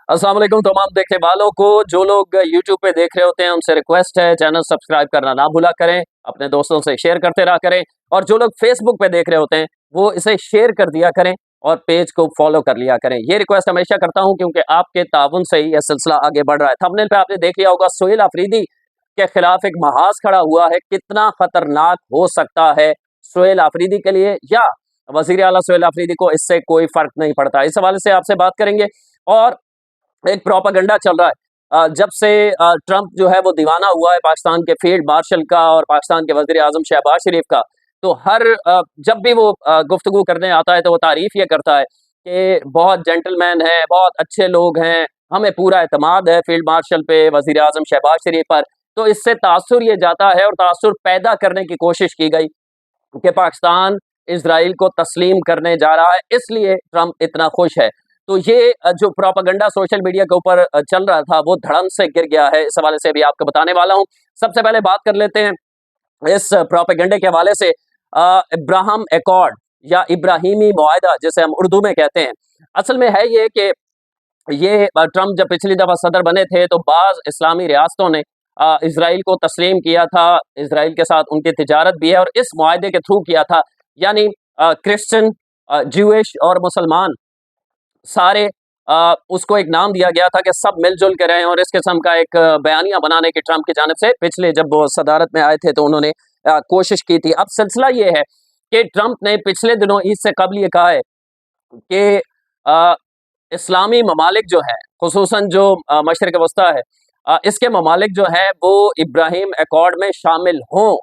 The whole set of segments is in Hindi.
अस्सलाम वालेकुम तमाम देखने वालों को। जो लोग यूट्यूब पे देख रहे होते हैं उनसे रिक्वेस्ट है चैनल सब्सक्राइब करना ना भूला करें, अपने दोस्तों से शेयर करते रहा करें। और जो लोग फेसबुक पे देख रहे होते हैं वो इसे शेयर कर दिया करें और पेज को फॉलो कर लिया करें। ये रिक्वेस्ट हमेशा करता हूं क्योंकि आपके ताउन से ही यह सिलसिला आगे बढ़ रहा है। थंबनेल पे आपने देख लिया होगा, सोहेल अफरीदी के खिलाफ एक महाज खड़ा हुआ है। कितना खतरनाक हो सकता है सोहेल अफरीदी के लिए, या वजीर आला सोहेल अफरीदी को इससे कोई फर्क नहीं पड़ता। इस हवाले से आपसे बात करेंगे। और एक प्रोपागेंडा चल रहा है जब से ट्रंप जो है वो दीवाना हुआ है पाकिस्तान के फील्ड मार्शल का और पाकिस्तान के वजीर आजम शहबाज शरीफ का। तो हर जब भी वो गुफ्तगू करने आता है तो वो तारीफ ये करता है कि बहुत जेंटलमैन है, बहुत अच्छे लोग हैं, हमें पूरा एतमाद है फील्ड मार्शल पे, वजीर आजम शहबाज शरीफ पर। तो इससे तासुर ये जाता है और तासुर पैदा करने की कोशिश की गई कि पाकिस्तान इसराइल को तस्लीम करने जा रहा है, इसलिए ट्रंप इतना खुश है। तो ये जो प्रोपेगेंडा सोशल मीडिया के ऊपर चल रहा था वो धड़म से गिर गया है। इस हवाले से भी आपको बताने वाला हूं। सबसे पहले बात कर लेते हैं इस प्रोपेगेंडे के हवाले से। इब्राहिम एकॉर्ड या इब्राहिमी मुआहदा जिसे हम उर्दू में कहते हैं, असल में है ये कि ये ट्रंप जब पिछली दफा सदर बने थे तो बाज इस्लामी रियासतों ने इसराइल को तस्लीम किया था। इसराइल के साथ उनकी तिजारत भी है और इस मुआहदे के थ्रू किया था। यानी क्रिश्चियन, ज्यूइश और मुसलमान सारे उसको एक नाम दिया गया था कि सब मिलजुल के रहें। और इस किस्म का एक बयानिया बनाने की ट्रंप की जानिब से पिछले जब वो सदारत में आए थे तो उन्होंने कोशिश की थी। अब सिलसिला ये है कि ट्रंप ने पिछले दिनों ईद से कबल ये कहा है कि इस्लामी ममालिक जो है, खुसूसन जो मशरिक वस्ता है, इसके ममालिक जो है वो इब्राहिम एकॉर्ड में शामिल हों।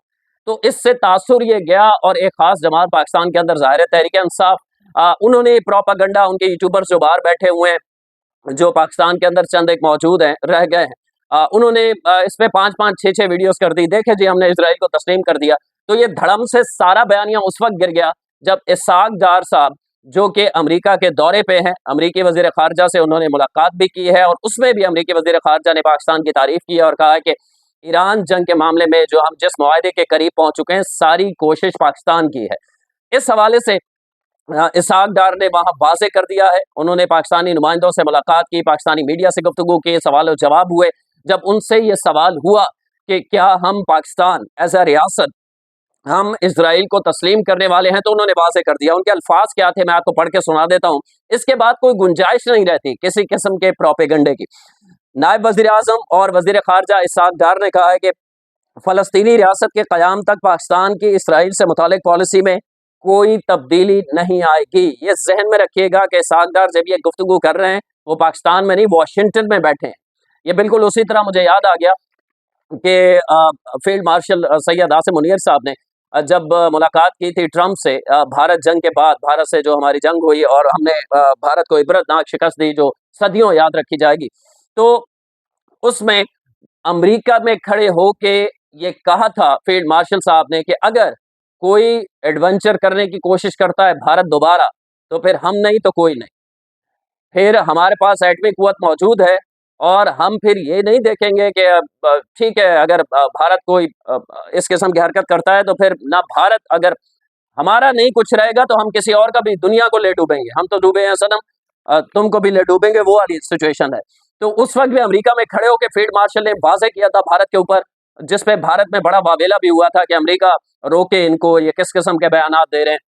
तो इससे तासुर ये गया और एक खास जमात पाकिस्तान के अंदर ज़ाहिर है तहरीक इंसाफ, उन्होंने प्रोपागेंडा, उनके यूट्यूबर्स जो बाहर बैठे हुए हैं, जो पाकिस्तान के अंदर चंद एक मौजूद हैं, रह गए हैं, उन्होंने इस पे 5-5, 6-6 वीडियोस कर दी। देखे जी हमने इसराइल को तस्लीम कर दिया। तो ये धड़म से सारा बयानिया उस वक्त गिर गया जब इसहाक डार साहब, जो कि अमेरिका के दौरे पे हैं, अमेरिकी वजीर खारजा से उन्होंने मुलाकात भी की है और उसमें भी अमेरिकी वजीर खारजा ने पाकिस्तान की तारीफ की है और कहा है कि ईरान जंग के मामले में जो हम जिस मुआहदे के करीब पहुंच चुके हैं, सारी कोशिश पाकिस्तान की है। इस हवाले से इसहाक डार ने वहां वाजे कर दिया है। उन्होंने पाकिस्तानी नुमाइंदों से मुलाकात की, पाकिस्तानी मीडिया से गुफ्तगू की, सवाल और जवाब हुए। जब उनसे ये सवाल हुआ कि क्या हम पाकिस्तान एज अ रियासत हम इसराइल को तस्लीम करने वाले हैं, तो उन्होंने वाजे कर दिया। उनके अल्फाज क्या थे मैं आपको पढ़ के सुना देता हूं। इसके बाद कोई गुंजाइश नहीं रहती किसी किस्म के प्रोपेगेंडे की। नायब वजीर आजम और वजीर खारजा इसहाक डार ने कहा है कि फलस्तीनी रियासत के क़याम तक पाकिस्तान की इसराइल से मुतालिक पॉलिसी में कोई तब्दीली नहीं आएगी। ये जहन में रखिएगा कि इसहाक डार जब ये गुफ्तगू कर रहे हैं वो पाकिस्तान में नहीं, वाशिंगटन में बैठे हैं। ये बिल्कुल उसी तरह मुझे याद आ गया कि फील्ड मार्शल सैयद आसिम मुनीर साहब ने जब मुलाकात की थी ट्रंप से भारत जंग के बाद, भारत से जो हमारी जंग हुई और हमने भारत को इबरतनाक शिकस्त दी जो सदियों याद रखी जाएगी। तो उसमें अमेरिका में खड़े होके ये कहा था फील्ड मार्शल साहब ने कि अगर कोई एडवेंचर करने की कोशिश करता है भारत दोबारा, तो फिर हम नहीं तो कोई नहीं। फिर हमारे पास एटमी कुव्वत मौजूद है और हम फिर ये नहीं देखेंगे कि ठीक है अगर भारत कोई इस किस्म की हरकत करता है तो फिर ना भारत, अगर हमारा नहीं कुछ रहेगा तो हम किसी और का भी दुनिया को ले डूबेंगे। हम तो डूबे हैं सनम, तुमको भी ले डूबेंगे, वो वाली सिचुएशन है। तो उस वक्त भी अमेरिका में खड़े होकर फील्ड मार्शल ने वाजे किया था भारत के ऊपर, जिस पे भारत में बड़ा वावेला भी हुआ था कि अमेरिका रोके इनको, ये किस किस्म के बयानात दे रहे हैं।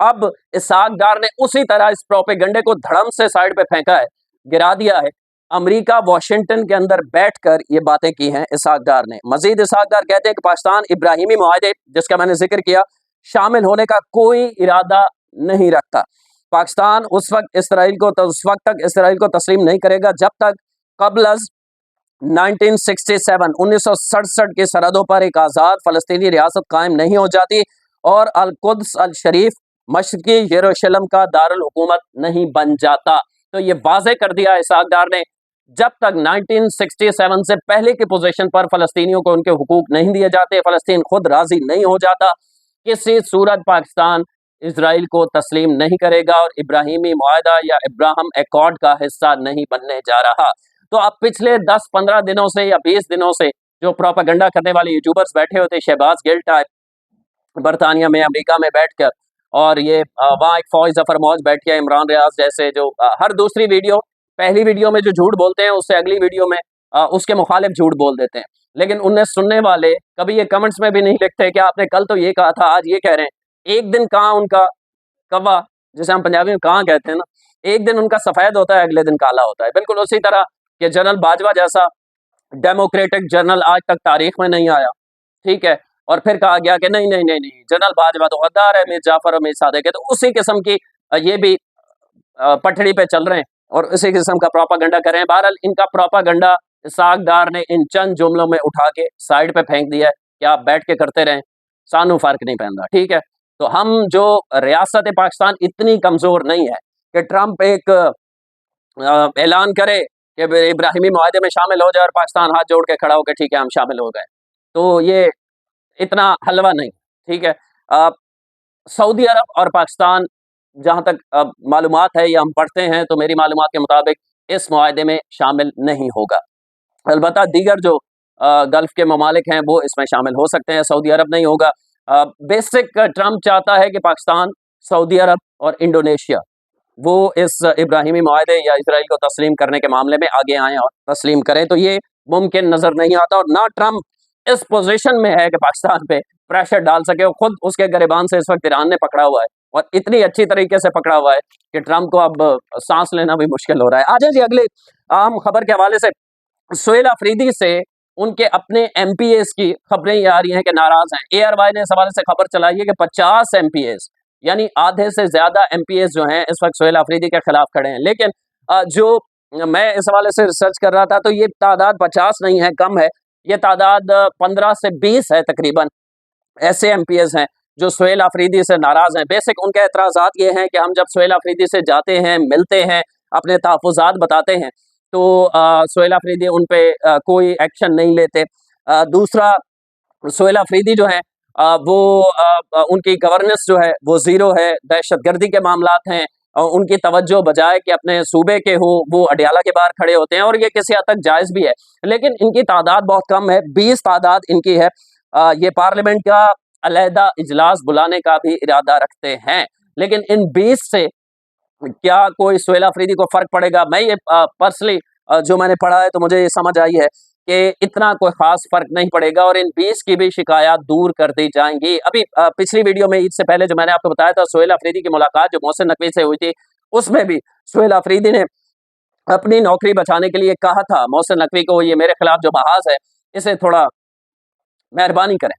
अब इसहाक डार ने उसी तरह इस प्रोपेगेंडे को धड़म से साइड पे फेंका है, गिरा दिया है। अमेरिका वाशिंगटन के अंदर बैठकर ये बातें की हैं इसहाक डार ने। मजीद इसहाक डार कहते हैं कि पाकिस्तान इब्राहिमी मुआहदे जिसका मैंने जिक्र किया शामिल होने का कोई इरादा नहीं रखता। पाकिस्तान उस वक्त इसराइल को, तो उस वक्त तक इसराइल को तस्लीम नहीं करेगा जब तक कबल 1967 1967 की सरहदों पर एक आज़ाद फ़लस्तीनी रियासत कायम नहीं हो जाती और अल-कुद्स अल-शरीफ मशरकी यरूशलेम का दारुल हुकूमत नहीं बन जाता। तो ये वाज़े कर दिया इसहाक डार ने, जब तक 1967 से पहले की पोजीशन पर फ़लस्तीनियों को उनके हुकूक नहीं दिए जाते, फ़लस्तीन खुद राज़ी नहीं हो जाता, किसी सूरत पाकिस्तान इसराइल को तस्लीम नहीं करेगा और इब्राहिमी मुआहदा या इब्राहिम एकॉर्ड का हिस्सा नहीं बनने जा रहा। तो अब पिछले 10-15 दिनों से या 20 दिनों से जो प्रोपेगेंडा करने वाले यूट्यूबर्स बैठे होते, शहबाज गिल टाइप बरतानिया में, अमेरिका में बैठकर, और ये वहाँ एक फौज जफर मौज बैठी है, इमरान रियाज जैसे, जो हर दूसरी वीडियो पहली वीडियो में जो झूठ बोलते हैं उससे अगली वीडियो में उसके मुखालिफ झूठ बोल देते हैं। लेकिन उन्हें सुनने वाले कभी ये कमेंट्स में भी नहीं लिखते कि आपने कल तो ये कहा था, आज ये कह रहे हैं। एक दिन कहाँ उनका कौवा, जिसे हम पंजाबी में कहाँ कहते हैं ना, एक दिन उनका सफेद होता है, अगले दिन काला होता है। बिल्कुल उसी तरह कि जनरल बाजवा जैसा डेमोक्रेटिक जनरल आज तक तारीख में नहीं आया, ठीक है। और फिर कहा गया कि नहीं नहीं नहीं नहीं, जनरल बाजवा तो गद्दार है, मीर जाफर और मीर सादिक है। तो उसी किस्म की ये भी पटड़ी पे चल रहे हैं और इसी किस्म का प्रोपागंडा कर रहे हैं। बहरहाल इनका प्रोपागंडा इसहाक डार ने इन चंद जुमलों में उठा के साइड पे फेंक दिया है कि आप बैठ के करते रहें, सानू फर्क नहीं पैंदा, ठीक है। तो हम जो रियासत पाकिस्तान इतनी कमजोर नहीं है कि ट्रंप एक ऐलान करे कि इब्राहिमी मुआहदे में शामिल हो जाए और पाकिस्तान हाथ जोड़ के खड़ा होकर ठीक है हम शामिल हो गए। तो ये इतना हलवा नहीं, ठीक है। सऊदी अरब और पाकिस्तान, जहाँ तक मालूमात है या हम पढ़ते हैं, तो मेरी मालूमात के मुताबिक इस मुआहदे में शामिल नहीं होगा। अलबत्ता दीगर जो गल्फ के ममालिक हैं वो इसमें शामिल हो सकते हैं, सऊदी अरब नहीं होगा। बेसिक ट्रंप चाहता है कि पाकिस्तान, सऊदी अरब और इंडोनेशिया वो इस इब्राहिमी मुआहदे या इसराइल को तस्लीम करने के मामले में आगे आएँ और तस्लीम करें। तो ये मुमकिन नज़र नहीं आता और ना ट्रंप इस पोजीशन में है कि पाकिस्तान पे प्रेशर डाल सके। और खुद उसके गिरबान से इस वक्त ईरान ने पकड़ा हुआ है और इतनी अच्छी तरीके से पकड़ा हुआ है कि ट्रंप को अब सांस लेना भी मुश्किल हो रहा है। आज जी अगले अहम खबर के हवाले से सुहेल अफरीदी से उनके अपने एमपीएस की खबरें ये आ रही हैं कि नाराज हैं। ARY ने इस हवाले से खबर चलाई है कि 50 एमपीएस यानी आधे से ज्यादा एमपीएस जो हैं इस वक्त सुहेल अफरीदी के खिलाफ खड़े हैं। लेकिन जो मैं इस हवाले से रिसर्च कर रहा था तो ये तादाद 50 नहीं है, कम है। ये तादाद 15 से 20 है तकरीबन, ऐसे एमपीएस हैं जो सुहेल अफरीदी से नाराज हैं। बेसिक उनके एतराज़ात ये हैं कि हम जब सुहेल अफरीदी से जाते हैं, मिलते हैं, अपने तहफ़्फ़ुज़ात बताते हैं तो सुहेल अफरीदी उन पे कोई एक्शन नहीं लेते। दूसरा, सुहेल अफरीदी जो हैं वो उनकी गवर्नेंस जो है वो ज़ीरो है, दहशतगर्दी के मामलात हैं उनकी तवज्जो बजाय कि अपने सूबे के हों वो अडियाला के बाहर खड़े होते हैं और ये किसी हद तक जायज़ भी है। लेकिन इनकी तादाद बहुत कम है, 20 तादाद इनकी है। ये पार्लियामेंट का अलहदा इजलास बुलाने का भी इरादा रखते हैं। लेकिन इन 20 से क्या कोई सुहेल अफरीदी को फ़र्क पड़ेगा? मैं ये पर्सनली जो मैंने पढ़ा है तो मुझे ये समझ आई है कि इतना कोई ख़ास फ़र्क नहीं पड़ेगा और इन 20 की भी शिकायत दूर कर दी जाएँगी। अभी पिछली वीडियो में ईद से पहले जो मैंने आपको बताया था सुहेल अफरीदी की मुलाकात जो मोहसिन नकवी से हुई थी, उसमें भी सुहेल अफरीदी ने अपनी नौकरी बचाने के लिए कहा था मोहसिन नकवी को, ये मेरे खिलाफ जो बहास है इसे थोड़ा मेहरबानी करें,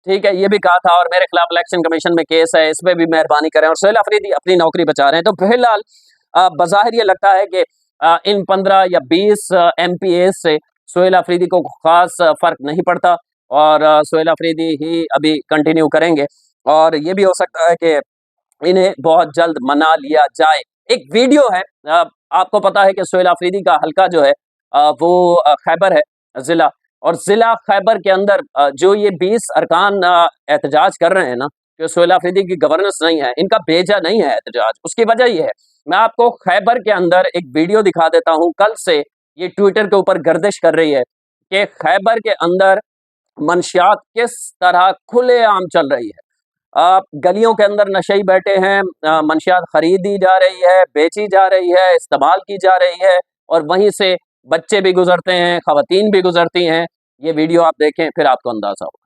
ठीक है। ये भी कहा था और मेरे खिलाफ इलेक्शन कमीशन में केस है, इसमें भी मेहरबानी करें और सुहेल अफरीदी अपनी नौकरी बचा रहे हैं। तो फिलहाल बज़ाहिर ये लगता है कि इन 15 या 20 एमपीएस से सुहेल अफरीदी को खास फ़र्क नहीं पड़ता और सुहेल अफरीदी ही अभी कंटिन्यू करेंगे और ये भी हो सकता है कि इन्हें बहुत जल्द मना लिया जाए। एक वीडियो है, आपको पता है कि सुहेल अफरीदी का हल्का जो है वो खैबर है ज़िला, और ज़िला खैबर के अंदर जो ये 20 अरकान एहतजाज कर रहे हैं ना कि सुहेल अफरीदी की गवर्नेंस नहीं है, इनका भेजा नहीं है एहतजाज। उसकी वजह ये है, मैं आपको खैबर के अंदर एक वीडियो दिखा देता हूँ। कल से ये ट्विटर के ऊपर गर्दिश कर रही है कि खैबर के अंदर मंशियात किस तरह खुलेआम चल रही है। गलियों के अंदर नशई बैठे हैं, मंशियात खरीदी जा रही है, बेची जा रही है, इस्तेमाल की जा रही है और वहीं से बच्चे भी गुजरते हैं, खवातीन भी गुजरती हैं। ये वीडियो आप देखें फिर आपको अंदाजा होगा।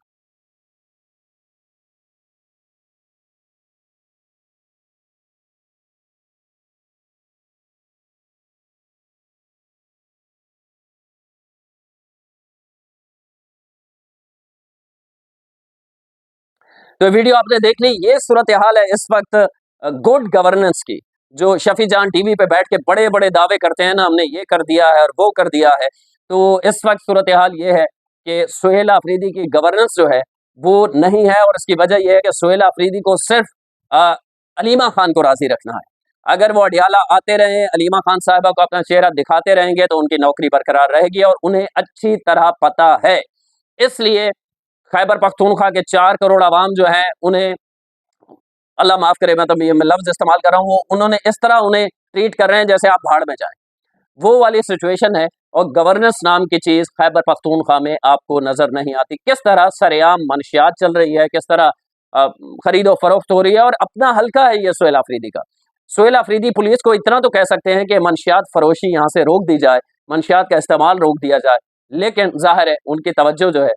तो वीडियो आपने देख ली, ये सूरत हाल है इस वक्त गुड गवर्नेंस की। जो शफी जान टीवी पे बैठ के बड़े बड़े दावे करते हैं ना, हमने ये कर दिया है और वो कर दिया है, तो इस वक्त सूरत हाल ये है कि सुहेल अफरीदी की गवर्नेंस जो है वो नहीं है और इसकी वजह यह है कि सुहेल अफरीदी को सिर्फ अलीमा खान को राजी रखना है। अगर वो अडियाला आते रहे, अलीमा खान साहिबा को अपना चेहरा दिखाते रहेंगे तो उनकी नौकरी बरकरार रहेगी और उन्हें अच्छी तरह पता है। इसलिए खैबर पख्तूनख्वा के 4 करोड़ अवाम जो हैं उन्हें, अल्लाह माफ़ करे मैं ये लफ्ज़ इस्तेमाल कर रहा हूँ, वो उन्होंने इस तरह उन्हें ट्रीट कर रहे हैं जैसे आप भाड़ में जाएँ। वो वाली सिचुएशन है और गवर्नेंस नाम की चीज़ खैबर पख्तूनख्वा में आपको नज़र नहीं आती। किस तरह सरेआम मनशियात चल रही है, किस तरह खरीदो फरोख्त हो रही है और अपना हल्का है ये सुहेल अफरीदी का। सुहेल अफरीदी पुलिस को इतना तो कह सकते हैं कि मंशियात फरोशी यहाँ से रोक दी जाए, मंशियात का इस्तेमाल रोक दिया जाए, लेकिन ज़ाहिर है उनकी तवज्जो जो है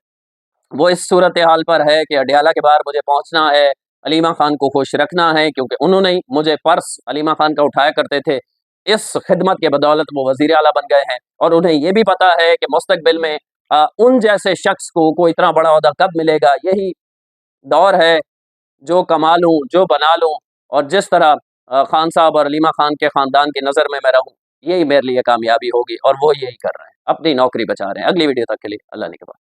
वो इस सूरत हाल पर है कि अडयाला के बाहर मुझे पहुँचना है, अलीमा खान को खुश रखना है, क्योंकि उन्होंने ही मुझे पर्स अलीमा खान का उठाया करते थे। इस खिदमत के बदौलत वो वज़ीर आला बन गए हैं और उन्हें ये भी पता है कि मुस्तकबिल में उन जैसे शख्स को इतना बड़ा ओहदा कब मिलेगा। यही दौर है, जो कमा लूँ, जो बना लूँ और जिस तरह खान साहब और अलीमा खान के ख़ानदान की नज़र में मैं रहूँ, यही मेरे लिए कामयाबी होगी और वो यही कर रहे हैं, अपनी नौकरी बचा रहे हैं। अगली वीडियो तक के लिए अल्लाह निगहबान।